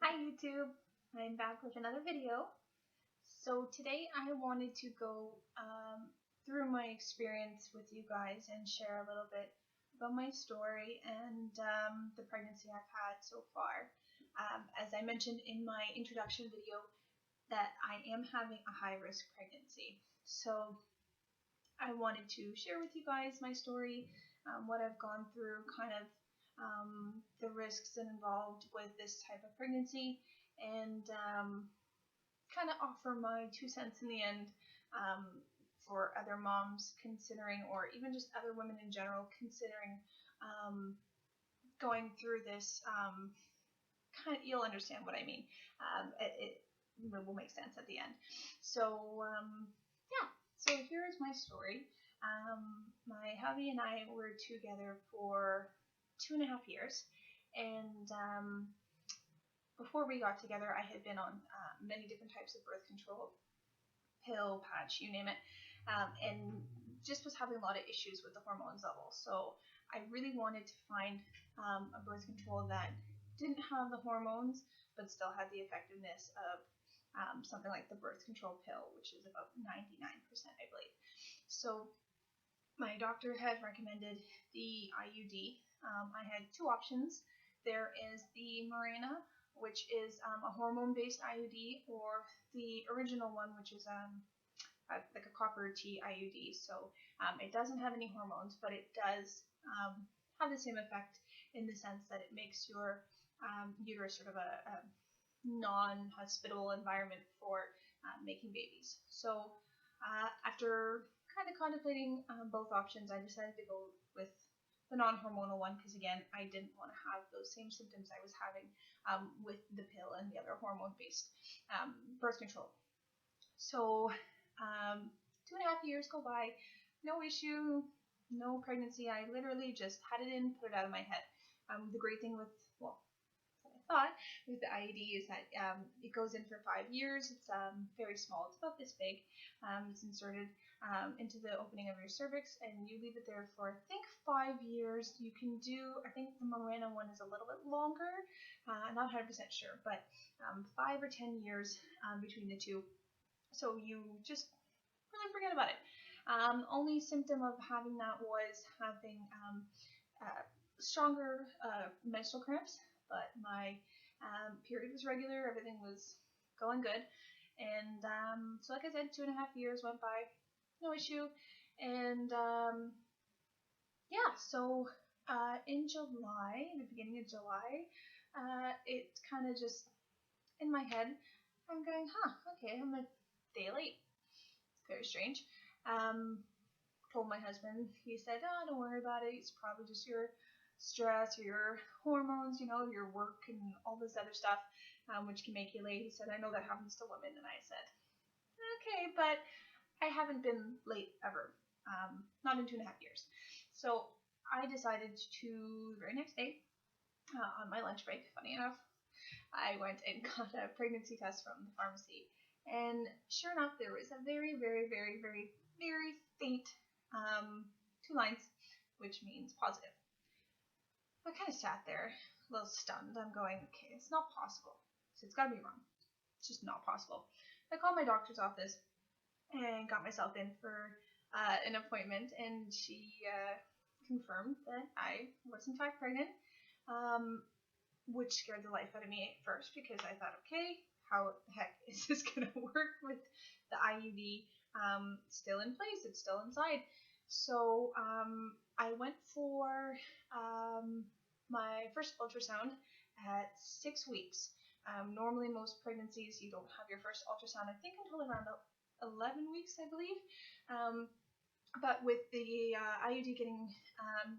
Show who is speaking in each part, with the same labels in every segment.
Speaker 1: Hi YouTube, I'm back with another video. So today I wanted to go through my experience with you guys and share a little bit about my story and the pregnancy I've had so far. As I mentioned in my introduction video, that I am having a high-risk pregnancy. So I wanted to share with you guys my story, what I've gone through, kind of the risks involved with this type of pregnancy, and kind of offer my 2 cents in the end for other moms considering, or even just other women in general considering going through this. You'll understand what I mean. It will make sense at the end. So yeah, so here is my story. My hubby and I were together for 2.5 years, and before we got together, I had been on many different types of birth control, pill, patch, you name it, and just was having a lot of issues with the hormones level. So I really wanted to find a birth control that didn't have the hormones, but still had the effectiveness of something like the birth control pill, which is about 99%, I believe. So my doctor had recommended the IUD. I had two options. There is the Mirena, which is a hormone-based IUD, or the original one, which is like a copper T IUD. So it doesn't have any hormones, but it does have the same effect in the sense that it makes your uterus sort of a non-hospitable environment for making babies. So after kind of contemplating both options, I decided to go with the non-hormonal one because, again, I didn't want to have those same symptoms I was having with the pill and the other hormone-based birth control. So 2.5 years go by, no issue, no pregnancy. I literally just had it in, put it out of my head. The great thing with, well, thought with the IUD is that it goes in for 5 years. It's very small. It's about this big. It's inserted into the opening of your cervix, and you leave it there for, I think, 5 years. You can do, I think the Mirena one is a little bit longer. I'm not 100% sure, but 5 or 10 years between the two. So you just really forget about it. Only symptom of having that was having stronger menstrual cramps, but my period was regular, everything was going good, and so like I said, 2.5 years went by, no issue, and yeah, so in July, the beginning of July, it kind of just, in my head, I'm going, okay, I'm a day late, very strange. Told my husband, he said, oh, don't worry about it, it's probably just your stress or your hormones, your work and all this other stuff, which can make you late. He said, I know that happens to women. And I said, okay, but I haven't been late ever, not in 2.5 years. So I decided to, the very next day, on my lunch break, funny enough, I went and got a pregnancy test from the pharmacy. And sure enough, there was a very, very, very, very, very faint 2 lines, which means positive. I kind of sat there, a little stunned. I'm going, okay, it's not possible. So it's got to be wrong. It's just not possible. I called my doctor's office and got myself in for an appointment, and she confirmed that I was in fact pregnant, which scared the life out of me at first because I thought, okay, how the heck is this going to work with the IUD still in place? It's still inside. So I went for my first ultrasound at 6 weeks. Normally, most pregnancies, you don't have your first ultrasound, I think, until around 11 weeks, I believe. But with the IUD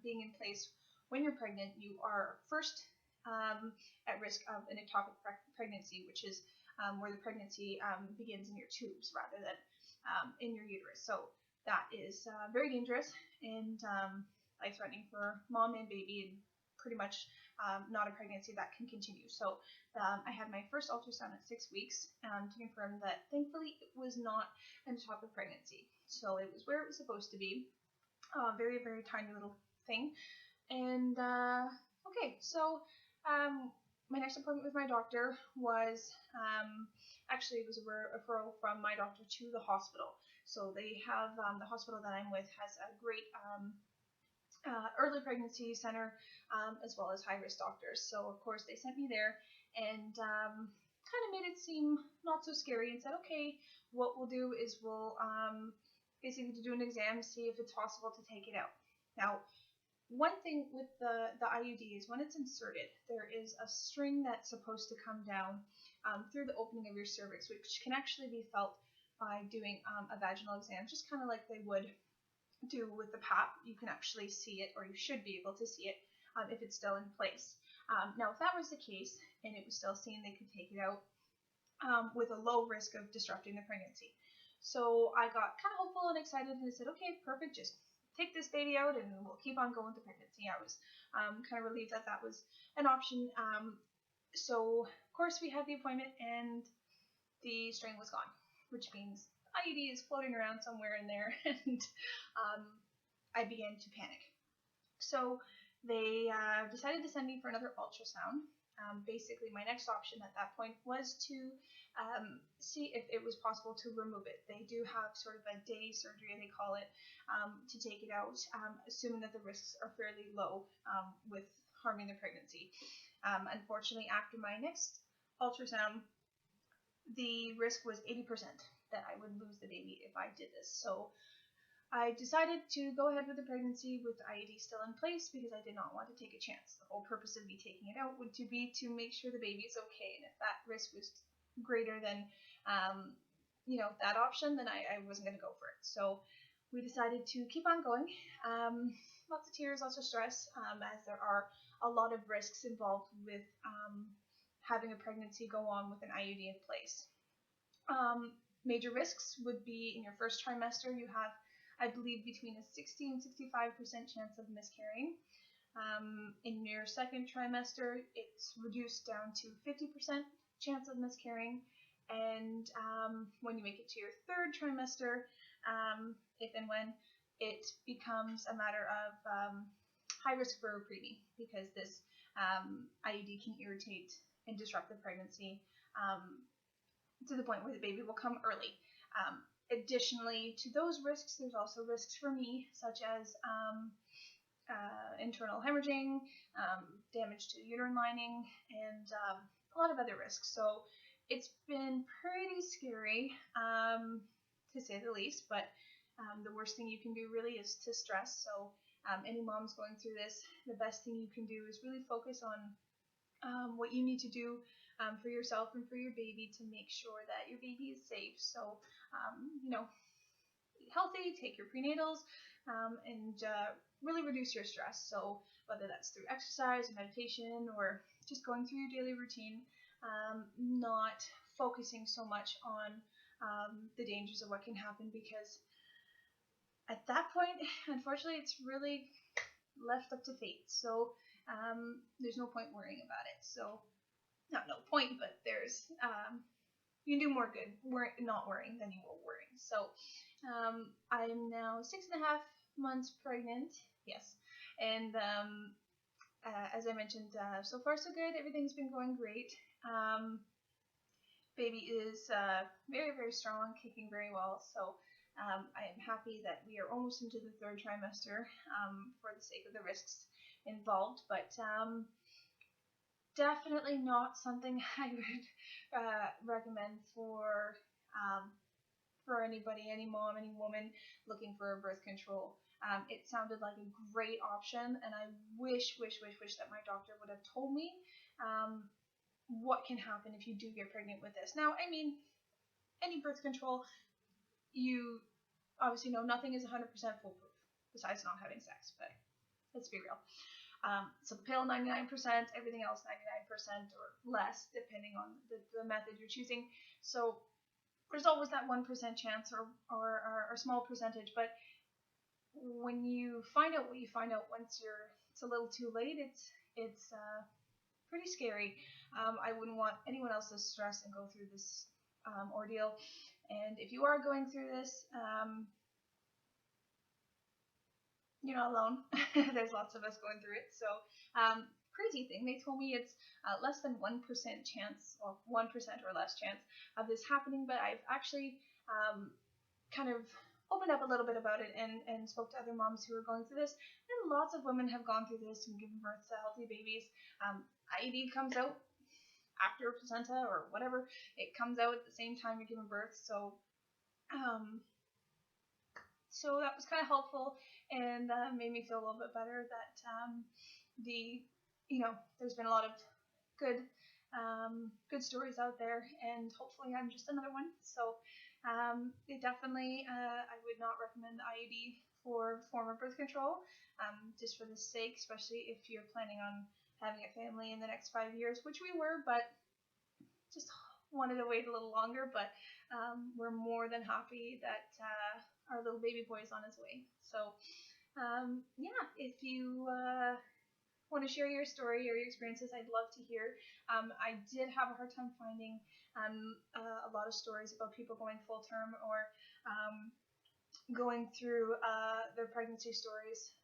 Speaker 1: being in place when you're pregnant, you are first at risk of an ectopic pregnancy, which is where the pregnancy begins in your tubes rather than in your uterus. So that is very dangerous and life-threatening for mom and baby, and pretty much not a pregnancy that can continue. So I had my first ultrasound at 6 weeks to confirm that thankfully it was not an ectopic pregnancy. So it was where it was supposed to be, very, very tiny little thing. And okay, so my next appointment with my doctor was actually, it was a referral from my doctor to the hospital. So they have the hospital that I'm with has a great early pregnancy center, as well as high risk doctors. So of course they sent me there and kind of made it seem not so scary and said, okay, what we'll do is we'll basically do an exam, see if it's possible to take it out. Now, one thing with the IUD is when it's inserted, there is a string that's supposed to come down through the opening of your cervix, which can actually be felt by doing a vaginal exam, just kind of like they would do with the PAP. You can actually see it, or you should be able to see it if it's still in place. Now, if that was the case and it was still seen, they could take it out with a low risk of disrupting the pregnancy. So I got kind of hopeful and excited and I said, okay, perfect, just take this baby out and we'll keep on going to pregnancy. I was kind of relieved that that was an option. So of course we had the appointment and the string was gone, which means IUD is floating around somewhere in there, and I began to panic. So they decided to send me for another ultrasound. Basically, my next option at that point was to see if it was possible to remove it. They do have sort of a day surgery, they call it, to take it out, assuming that the risks are fairly low with harming the pregnancy. Unfortunately, after my next ultrasound, the risk was 80% that I would lose the baby if I did this. So I decided to go ahead with the pregnancy with the IUD still in place because I did not want to take a chance. The whole purpose of me taking it out would be to make sure the baby is okay, and if that risk was greater than that option, then I wasn't going to go for it. So we decided to keep on going. Lots of tears, lots of stress, as there are a lot of risks involved with having a pregnancy go on with an IUD in place. Major risks would be in your first trimester, you have, I believe, between a 60 and 65% chance of miscarrying. In your second trimester, it's reduced down to 50% chance of miscarrying. And when you make it to your third trimester, if and when, it becomes a matter of high risk for a preemie, because this IUD can irritate and disrupt the pregnancy to the point where the baby will come early. Additionally to those risks, there's also risks for me, such as internal hemorrhaging, damage to the uterine lining, and a lot of other risks. So it's been pretty scary, to say the least, but the worst thing you can do really is to stress. So any moms going through this, the best thing you can do is really focus on what you need to do for yourself and for your baby to make sure that your baby is safe. So, eat healthy, take your prenatals, and really reduce your stress. So whether that's through exercise, meditation, or just going through your daily routine, not focusing so much on the dangers of what can happen, because at that point, unfortunately, it's really left up to fate. So there's no point worrying about it. So not no point, but there's you can do more good not worrying than you will worrying. So I'm now 6.5 months pregnant. Yes, and as I mentioned, so far so good. Everything's been going great. Baby is very, very strong, kicking very well. So I am happy that we are almost into the third trimester for the sake of the risks involved, but definitely not something I would recommend for anybody, any mom, any woman looking for birth control. It sounded like a great option, and I wish that my doctor would have told me what can happen if you do get pregnant with this. Now, I mean, any birth control, you obviously know nothing is 100% foolproof, besides not having sex, but let's be real. So the pill 99%, everything else 99% or less, depending on the method you're choosing. So there's always that 1% chance or a small percentage, but when you find out what you find out once it's a little too late, it's pretty scary. I wouldn't want anyone else to stress and go through this ordeal. And if you are going through this, you're not alone. There's lots of us going through it. So crazy thing. They told me it's less than 1% chance, or 1% or less chance of this happening, but I've actually kind of opened up a little bit about it and spoke to other moms who are going through this. And lots of women have gone through this and given birth to healthy babies. IUD comes out after placenta or whatever. It comes out at the same time you're giving birth. So that was kind of helpful and made me feel a little bit better that there's been a lot of good stories out there, and hopefully I'm just another one. So it definitely, I would not recommend IUD for form of birth control, just for the sake, especially if you're planning on having a family in the next 5 years, which we were, but just wanted to wait a little longer. But we're more than happy that our little baby boy is on his way. So if you want to share your story or your experiences, I'd love to hear. I did have a hard time finding a lot of stories about people going full term or going through their pregnancy stories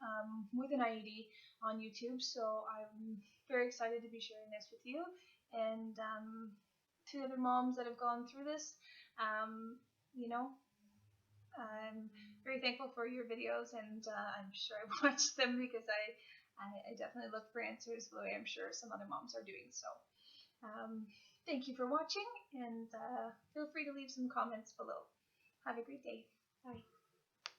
Speaker 1: with an IUD on YouTube. So I'm very excited to be sharing this with you and to other moms that have gone through this. I'm very thankful for your videos, and I'm sure I watched them because I definitely look for answers the way I'm sure some other moms are doing. So thank you for watching, and feel free to leave some comments below. Have a great day. Bye.